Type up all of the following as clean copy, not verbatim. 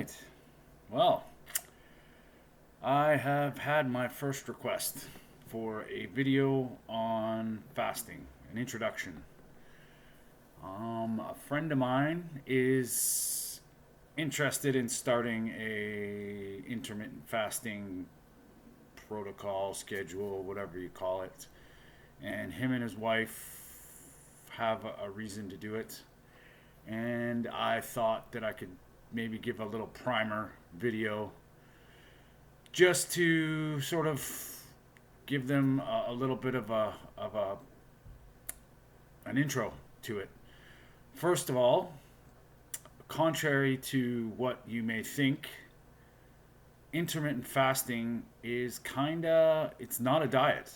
right. Well, I have had my first request for a video on fasting, an introduction. A friend of mine is interested in starting a intermittent fasting protocol, schedule, whatever you call it. And him and his wife have a reason to do it. And I thought that I could maybe give a little primer video just to sort of give them a little bit of a an intro to it. First of all, contrary to what you may think, intermittent fasting is it's not a diet.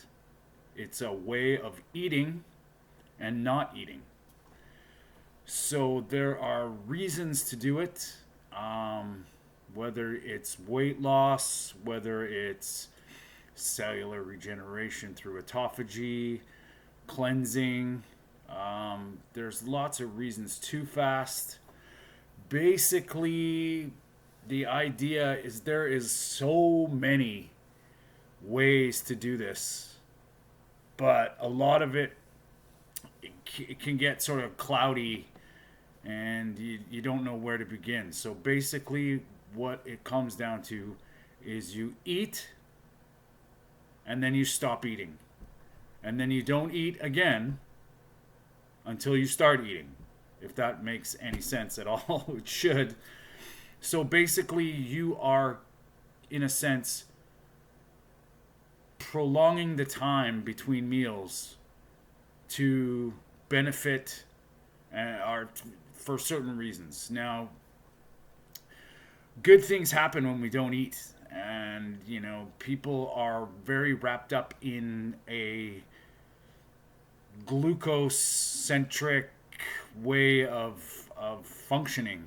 It's a way of eating and not eating. So there are reasons to do it, whether it's weight loss, whether it's cellular regeneration through autophagy, cleansing. There's lots of reasons to fast. Basically, the idea is there is so many ways to do this, but a lot of it can get sort of cloudy and you don't know where to begin. So basically what it comes down to is you eat and then you stop eating. And then you don't eat again until you start eating. If that makes any sense at all, it should. So basically you are, in a sense, prolonging the time between meals to benefit or for certain reasons. Now, good things happen when we don't eat, and people are very wrapped up in a glucose centric way of functioning.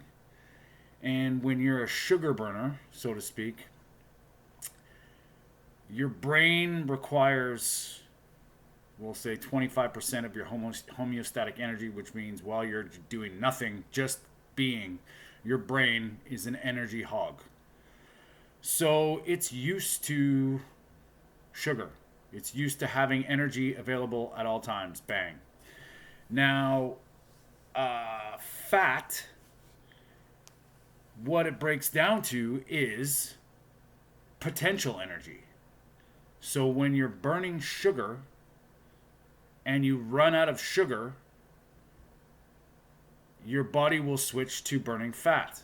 And when you're a sugar burner, so to speak, your brain requires, we'll say, 25% of your homeostatic energy, which means while you're doing nothing, just being, your brain is an energy hog. So it's used to sugar. It's used to having energy available at all times. Bang. Now, fat, what it breaks down to is potential energy. So when you're burning sugar and you run out of sugar, your body will switch to burning fat.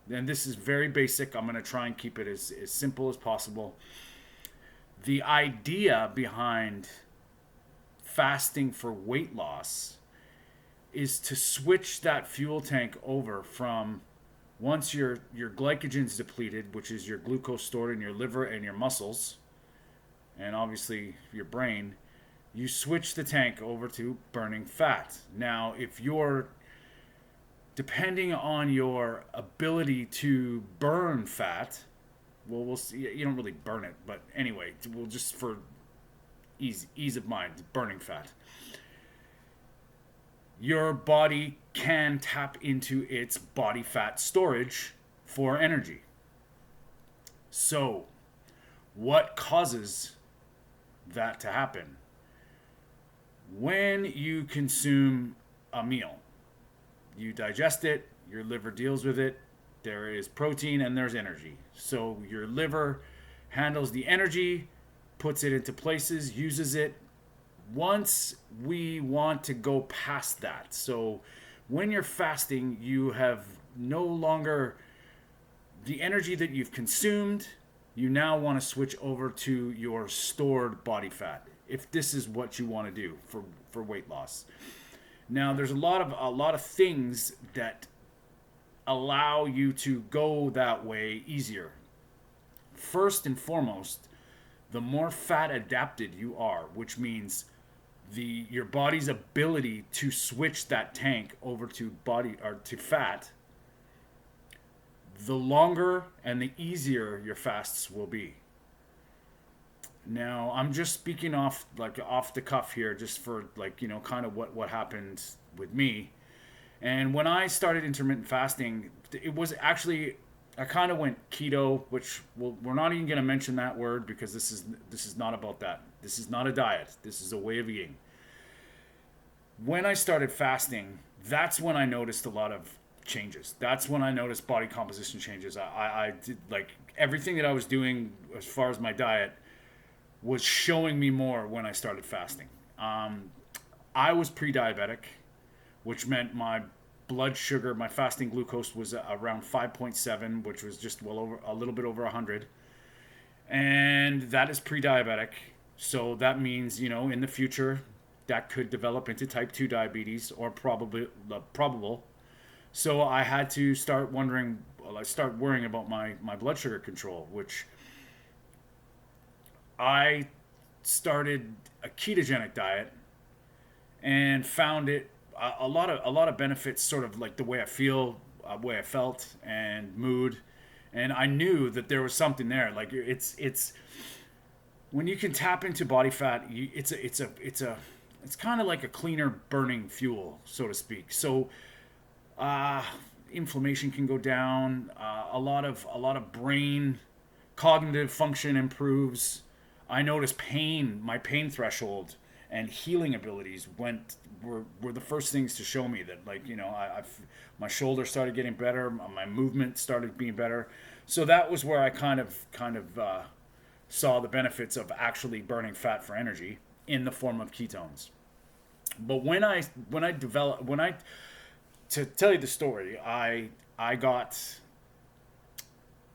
And this is very basic. I'm going to try and keep it as simple as possible. The idea behind fasting for weight loss is to switch that fuel tank over from, once your glycogen's depleted, which is your glucose stored in your liver and your muscles, and obviously your brain, you switch the tank over to burning fat. Now, if you're, depending on your ability to burn fat, well, we'll see. You don't really burn it, but anyway, we'll just, for ease of mind, burning fat. Your body can tap into its body fat storage for energy. So, what causes that to happen? When you consume a meal, you digest it, your liver deals with it, there is protein and there's energy. So your liver handles the energy, puts it into places, uses it. Once we want to go past that, so when you're fasting, you have no longer the energy that you've consumed. You now want to switch over to your stored body fat, if this is what you want to do for weight loss. Now, there's a lot of things that allow you to go that way easier. First and foremost, the more fat adapted you are, which means your body's ability to switch that tank over to fat, the longer and the easier your fasts will be. Now, I'm just speaking off the cuff here, just for kind of what happened with me. And when I started intermittent fasting, it was actually I kind of went keto, which we're not even going to mention that word because this is not about that. This is not a diet. This is a way of eating. When I started fasting, that's when I noticed a lot of changes. That's when I noticed body composition changes. I did, like, everything that I was doing as far as my diet was showing me more when I started fasting. I was pre-diabetic, which meant my blood sugar, my fasting glucose was around 5.7, which was just a little bit over 100. And that is pre-diabetic. So that means, in the future, that could develop into type 2 diabetes or probable. So I had to start worrying about my blood sugar control, which I started a ketogenic diet and found it a lot of benefits, sort of like the way I feel, way I felt, and mood. And I knew that there was something there. Like it's when you can tap into body fat, it's kind of like a cleaner burning fuel, so to speak. So inflammation can go down. A lot of brain cognitive function improves. I noticed my pain threshold and healing abilities were the first things to show me that, like, my shoulder started getting better, my movement started being better. So that was where I kind of saw the benefits of actually burning fat for energy in the form of ketones. But to tell you the story, I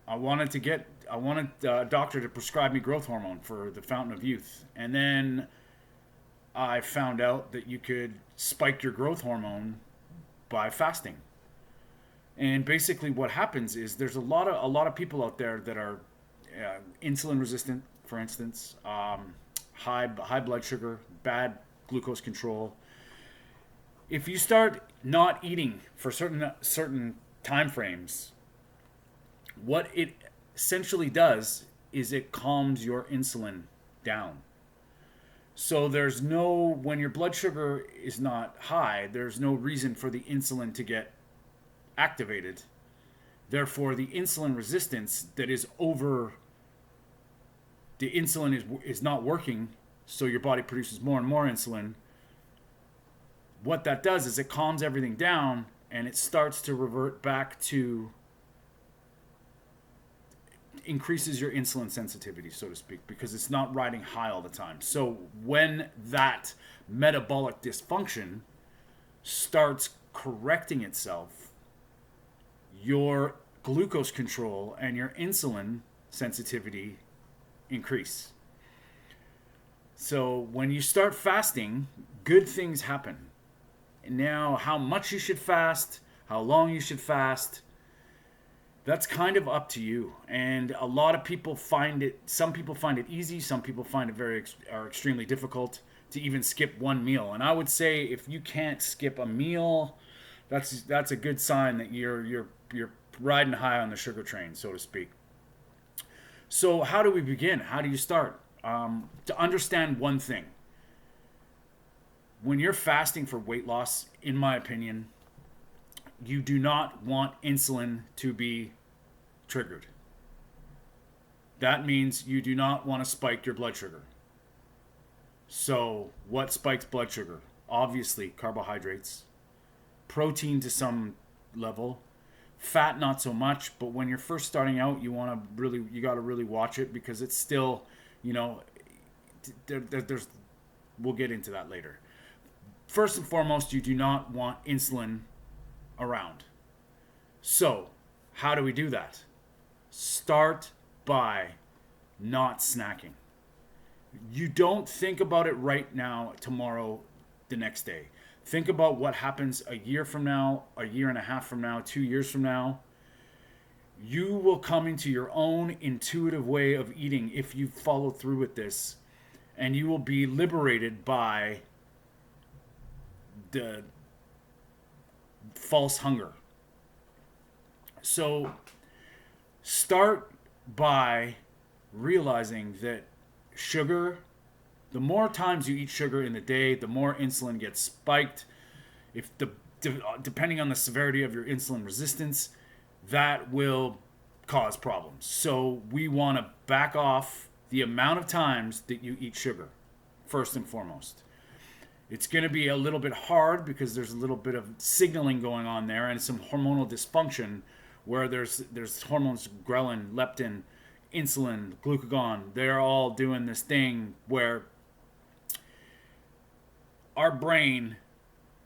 wanted a doctor to prescribe me growth hormone for the fountain of youth. And then I found out that you could spike your growth hormone by fasting. And basically what happens is there's a lot of people out there that are insulin resistant, for instance, high blood sugar, bad glucose control. If you start not eating for certain time frames, what it essentially does is it calms your insulin down. So when your blood sugar is not high, there's no reason for the insulin to get activated. Therefore, the insulin resistance that is over, the insulin is not working, so your body produces more and more insulin. What that does is it calms everything down and it starts to revert back to, increases your insulin sensitivity, so to speak, because it's not riding high all the time. So when that metabolic dysfunction starts correcting itself, your glucose control and your insulin sensitivity increase. So when you start fasting, good things happen. Now, how much you should fast, how long you should fast, that's kind of up to you. And a lot of people some people find it easy, some people find it extremely difficult to even skip one meal. And I would say if you can't skip a meal, that's a good sign that you're riding high on the sugar train, so to speak. So how do we begin? How do you start? To understand one thing. When you're fasting for weight loss, in my opinion, you do not want insulin to be triggered. That means you do not want to spike your blood sugar. So what spikes blood sugar? Obviously, carbohydrates, protein to some level, fat not so much. But when you're first starting out, you got to really watch it, because it's still, there's we'll get into that later. First and foremost, you do not want insulin around. So, how do we do that? Start by not snacking. You don't think about it right now, tomorrow, the next day. Think about what happens a year from now, a year and a half from now, 2 years from now. You will come into your own intuitive way of eating if you follow through with this, and you will be liberated by the false hunger. So start by realizing that sugar, the more times you eat sugar in the day, the more insulin gets spiked. Depending on the severity of your insulin resistance, that will cause problems. So we want to back off the amount of times that you eat sugar, first and foremost. It's going to be a little bit hard because there's a little bit of signaling going on there and some hormonal dysfunction where there's hormones, ghrelin, leptin, insulin, glucagon. They're all doing this thing where our brain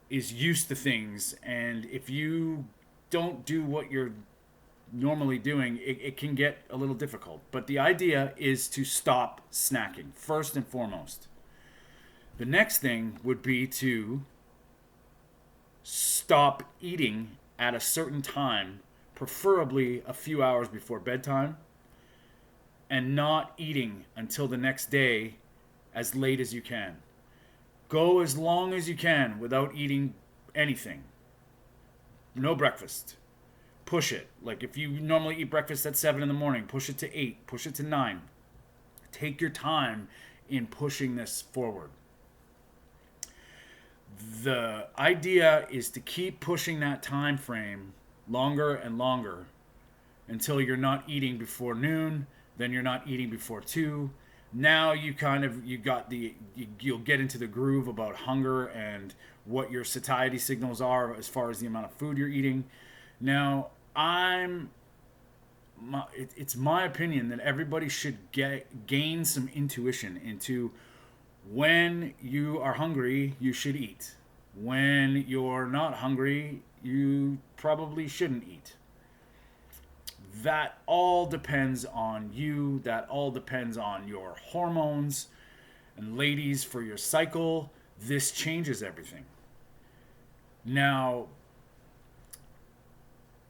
is used to things, and if you don't do what you're normally doing, it can get a little difficult. But the idea is to stop snacking, first and foremost. The next thing would be to stop eating at a certain time, preferably a few hours before bedtime, and not eating until the next day as late as you can. Go as long as you can without eating anything. No breakfast. Push it. Like if you normally eat breakfast at 7 in the morning, push it to 8, push it to 9. Take your time in pushing this forward. The idea is to keep pushing that time frame longer and longer until you're not eating before noon, then you're not eating before 2. Now you'll get into the groove about hunger and what your satiety signals are as far as the amount of food you're eating. Now, it's my opinion that everybody should gain some intuition into when you are hungry, you should eat. When you're not hungry, you probably shouldn't eat. That all depends on you. That all depends on your hormones. And ladies, for your cycle, this changes everything. Now,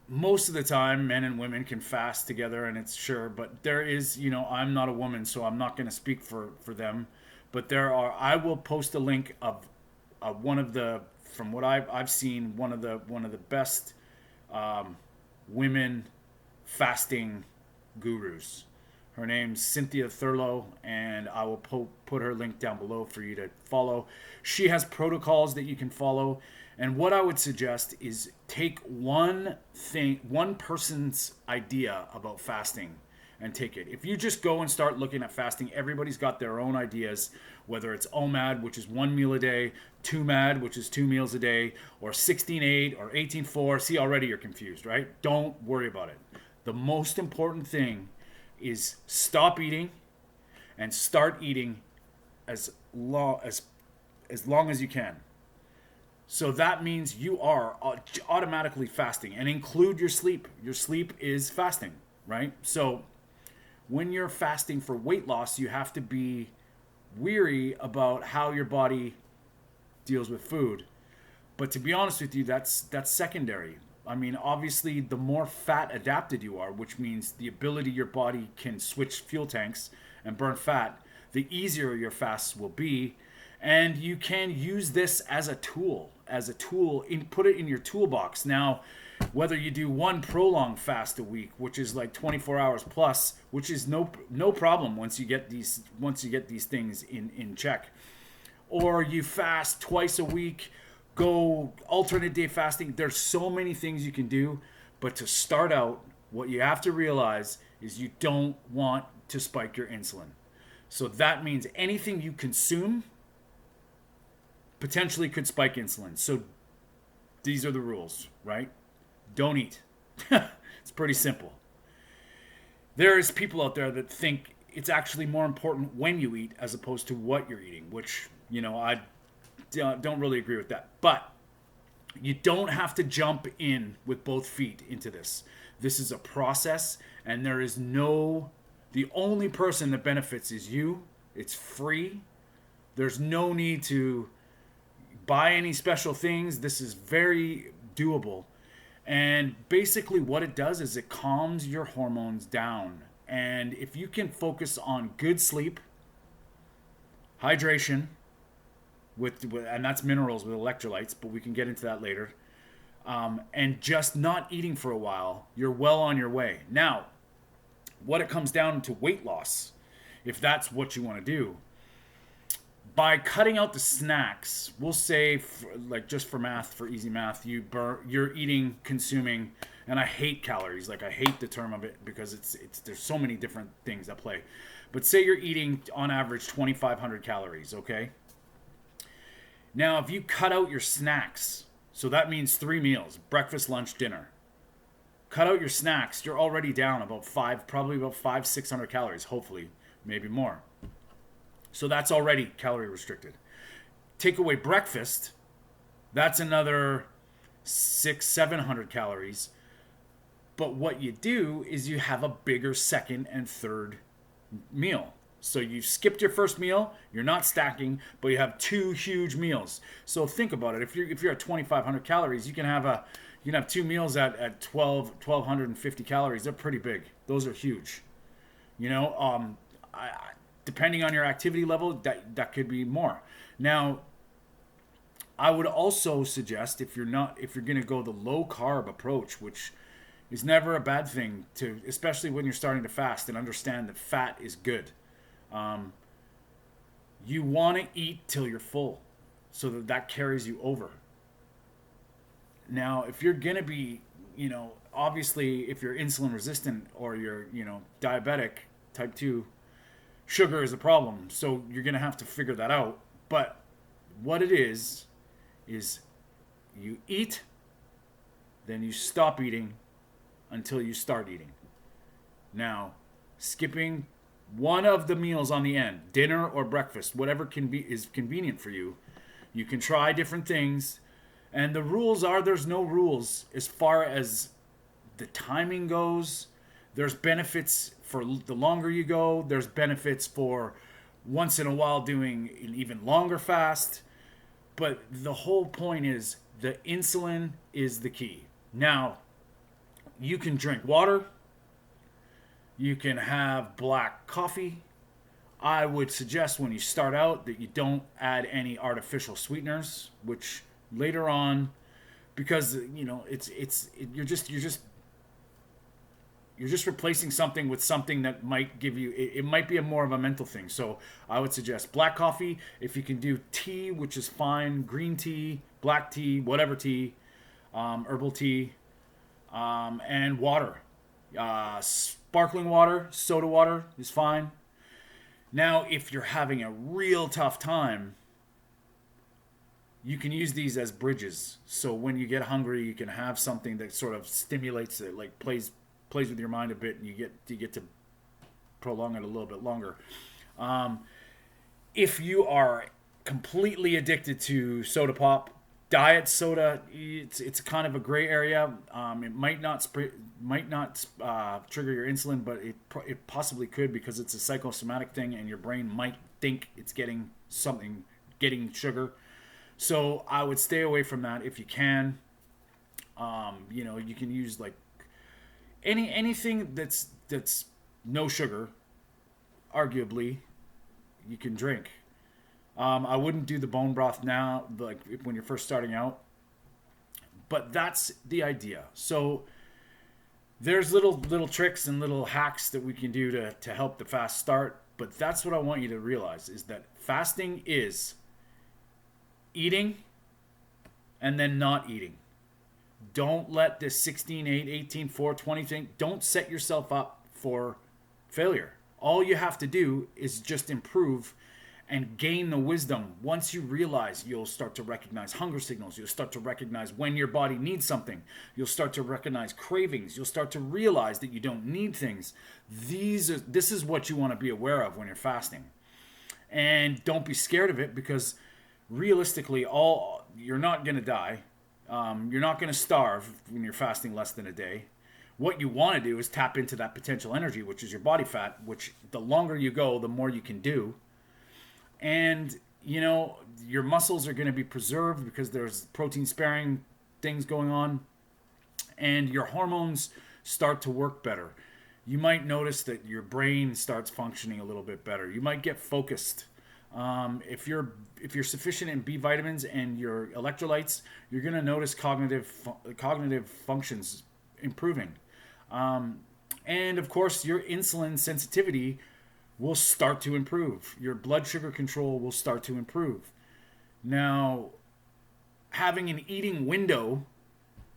most of the time, men and women can fast together, and it's sure, but there is, I'm not a woman, so I'm not going to speak for them. But I will post a link of one of the, from what I've seen, one of the best women fasting gurus. Her name's Cynthia Thurlow, and I will put her link down below for you to follow. She has protocols that you can follow, and what I would suggest is take one person's idea about fasting and take it. If you just go and start looking at fasting, everybody's got their own ideas, whether it's OMAD, which is 1 meal a day, 2MAD, which is 2 meals a day, or 16-8 or 18-4. See, already you're confused, right? Don't worry about it. The most important thing is stop eating and start eating as long as you can. So that means you are automatically fasting, and include your sleep. Your sleep is fasting, right? So when you're fasting for weight loss, you have to be weary about how your body deals with food. But to be honest with you, that's secondary. I mean, obviously, the more fat adapted you are, which means the ability your body can switch fuel tanks and burn fat, the easier your fasts will be. And you can use this as a tool, put it in your toolbox. Now, whether you do one prolonged fast a week, which is like 24 hours plus, which is no problem once you get these things in check, or you fast twice a week, go alternate day fasting. There's so many things you can do, but to start out, what you have to realize is you don't want to spike your insulin. So that means anything you consume potentially could spike insulin. So these are the rules, right? Don't eat. It's pretty simple. There's people out there that think it's actually more important when you eat as opposed to what you're eating, which, I don't really agree with that. But you don't have to jump in with both feet into this. This is a process, and the only person that benefits is you. It's free. There's no need to buy any special things. This is very doable. And basically what it does is it calms your hormones down. And if you can focus on good sleep, hydration, and that's minerals with electrolytes, but we can get into that later, and just not eating for a while, you're well on your way. Now, what it comes down to weight loss, if that's what you want to do, by cutting out the snacks, we'll say, just for math, for easy math, you're consuming And I hate calories. Like, I hate the term of it because it's there's so many different things that play. But say you're eating on average 2,500 calories, okay? Now, if you cut out your snacks, so that means 3 meals, breakfast, lunch, dinner. Cut out your snacks, you're already down about 600 calories, hopefully, maybe more. So that's already calorie restricted. Take away breakfast, that's another 700 calories. But what you do is you have a bigger second and third meal. So you skipped your first meal, you're not stacking, but you have 2 huge meals. So think about it. If you're at 2,500 calories, you can have 2 meals at 1,250 calories. They're pretty big. Those are huge. Depending on your activity level, that could be more. Now, I would also suggest if you're going to go the low carb approach, which is never a bad thing to, especially when you're starting to fast and understand that fat is good. You want to eat till you're full so that carries you over. Now, if you're going to be, obviously if you're insulin resistant or you're, diabetic, type 2, sugar is a problem. So you're going to have to figure that out. But what it is you eat, then you stop eating until you start eating. Now, skipping one of the meals on the end, dinner or breakfast, whatever is convenient for you. You can try different things. And the rules are, there's no rules as far as the timing goes. There's benefits for the longer you go. There's benefits for once in a while doing an even longer fast. But the whole point is the insulin is the key. Now, you can drink water. You can have black coffee. I would suggest when you start out that you don't add any artificial sweeteners, which later on, because you're just replacing something with something that might give you, it might be more of a mental thing. So I would suggest black coffee. If you can do tea, which is fine, green tea, black tea, whatever tea, herbal tea, and water. Sparkling water, soda water is fine. Now, if you're having a real tough time, you can use these as bridges. So when you get hungry, you can have something that sort of stimulates it, like plays with your mind a bit, and you get to prolong it a little bit longer. If you are completely addicted to soda pop, diet soda, it's kind of a gray area. It might not trigger your insulin, but it possibly could, because it's a psychosomatic thing, and your brain might think it's getting sugar. So I would stay away from that if you can. You can use like anything that's no sugar. Arguably, you can drink. I wouldn't do the bone broth now, like when you're first starting out. But that's the idea. So there's little tricks and little hacks that we can do to help the fast start. But that's what I want you to realize, is that fasting is eating and then not eating. Don't let this 16, 8, 18, 4, 20 thing, don't set yourself up for failure. All you have to do is just improve and gain the wisdom. Once you realize, you'll start to recognize hunger signals. You'll start to recognize when your body needs something. You'll start to recognize cravings. You'll start to realize that you don't need things. This is what you want to be aware of when you're fasting. And don't be scared of it, because realistically, you're not going to die. You're not going to starve when you're fasting less than a day. What you want to do is tap into that potential energy, which is your body fat, which the longer you go, the more you can do. And, your muscles are going to be preserved because there's protein sparing things going on. And your hormones start to work better. You might notice that your brain starts functioning a little bit better. You might get focused. If you're sufficient in B vitamins and your electrolytes, you're going to notice cognitive functions improving. And of course, your insulin sensitivity will start to improve. Your blood sugar control will start to improve. Now, having an eating window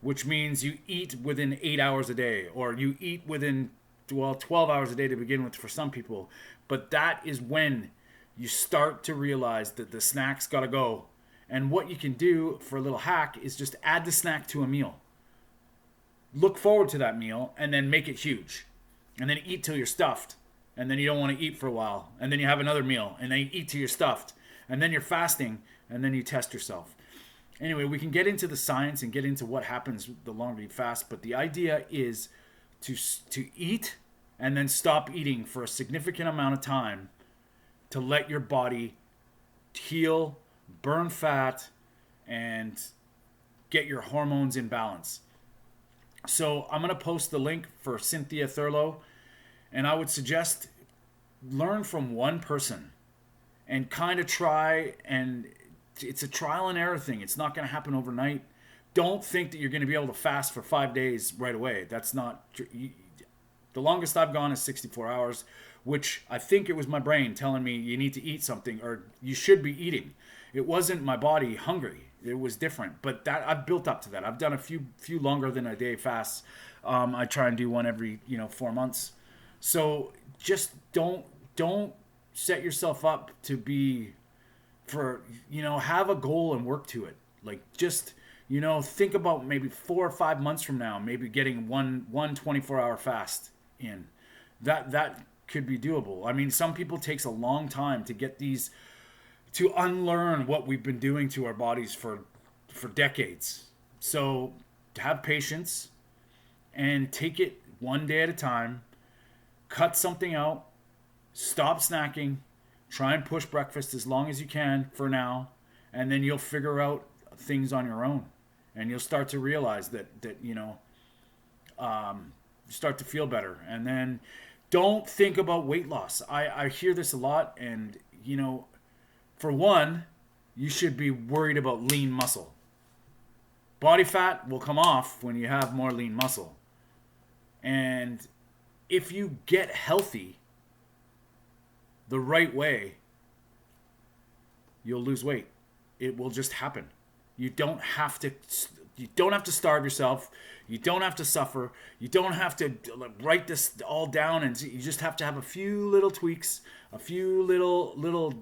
which means you eat within 8 hours a day, or you eat within, well, 12 hours a day to begin with for some people. But that is when you start to realize that the snack's got to go. And what you can do for a little hack is just add the snack to a meal. Look forward to that meal and then make it huge. And then eat till you're stuffed. And then you don't want to eat for a while. And then you have another meal. And then you eat till you're stuffed. And then you're fasting. And then you test yourself. Anyway, we can get into the science and get into what happens the longer you fast. But the idea is to eat and then stop eating for a significant amount of time to let your body heal, burn fat, and get your hormones in balance. So I'm going to post the link for Cynthia Thurlow, and I would suggest learn from one person and kind of try, and it's a trial and error thing. It's not going to happen overnight. Don't think that you're going to be able to fast for 5 days right away. That's not the longest I've gone is 64 hours, which I think it was my brain telling me you need to eat something or you should be eating. It wasn't my body hungry. It was different. But that I've built up to that. I've done a few longer than a day fasts. I try and do one every 4 months. So just don't set yourself up to be have a goal and work to it. Like just think about maybe 4 or 5 months from now, maybe getting one 24-hour fast in. That could be doable. I mean, some people takes a long time to get these, to unlearn what we've been doing to our bodies for decades. So have patience and take it one day at a time. Cut something out. Stop snacking. Try and push breakfast as long as you can for now, and then you'll figure out things on your own, and you'll start to realize that start to feel better. And then don't think about weight loss. I hear this a lot, and for one, you should be worried about lean muscle. Body fat will come off when you have more lean muscle. And if you get healthy the right way, you'll lose weight. It will just happen. You don't have to starve yourself. You don't have to suffer. You don't have to write this all down, and you just have to have a few little tweaks, a few little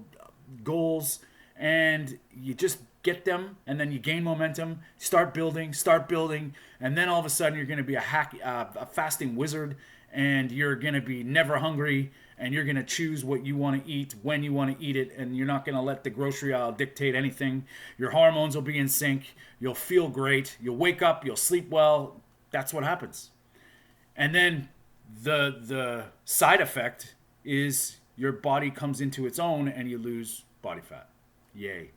goals, and you just get them, and then you gain momentum, start building, and then all of a sudden you're going to be a fasting wizard, and you're going to be never hungry, and you're going to choose what you want to eat when you want to eat it, and you're not going to let the grocery aisle dictate anything. Your hormones will be in sync. You'll feel great. You'll wake up. You'll sleep well. That's what happens. And then the side effect is your body comes into its own and you lose body fat. Yay.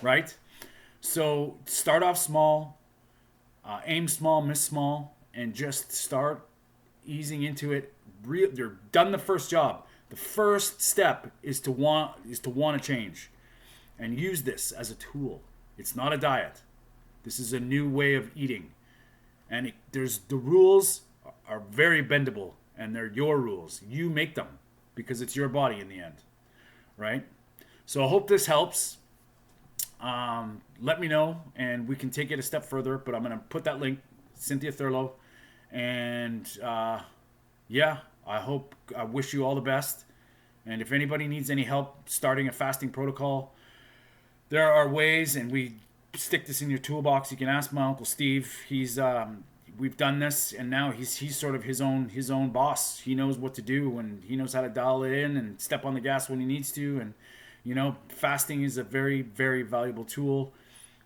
Right? So start off small, aim small, miss small, and just start easing into it. You're done the first job. The first step is to want to change, and use this as a tool. It's not a diet. This is a new way of eating, and the rules are very bendable, and they're your rules. You make them because it's your body in the end, right? So I hope this helps. Let me know, and we can take it a step further. But I'm gonna put that link, Cynthia Thurlow, and I wish you all the best. And if anybody needs any help starting a fasting protocol, there are ways, and we stick this in your toolbox. You can ask my Uncle Steve. He's we've done this, and now he's sort of his own boss. He knows what to do, and he knows how to dial it in and step on the gas when he needs to. And fasting is a very, very valuable tool.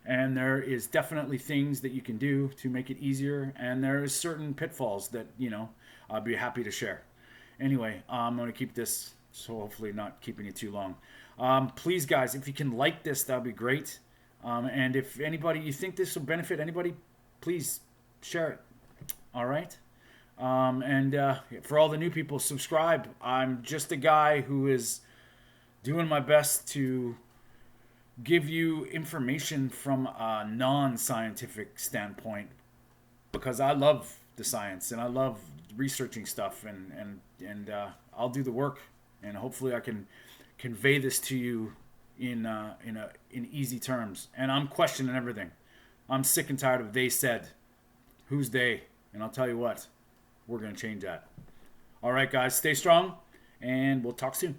And there is definitely things that you can do to make it easier. And there is certain pitfalls that, I'll be happy to share. Anyway, I'm going to keep this, so hopefully not keeping it too long. Please, guys, if you can like this, that would be great. And if anybody, you think this will benefit anybody, please share it. All right? And for all the new people, subscribe. I'm just a guy who is doing my best to give you information from a non-scientific standpoint, because I love the science and I love researching stuff, and I'll do the work, and hopefully I can convey this to you in easy terms. And I'm questioning everything. I'm sick and tired of they said. Who's they? And I'll tell you what, we're going to change that. All right, guys, stay strong, and we'll talk soon.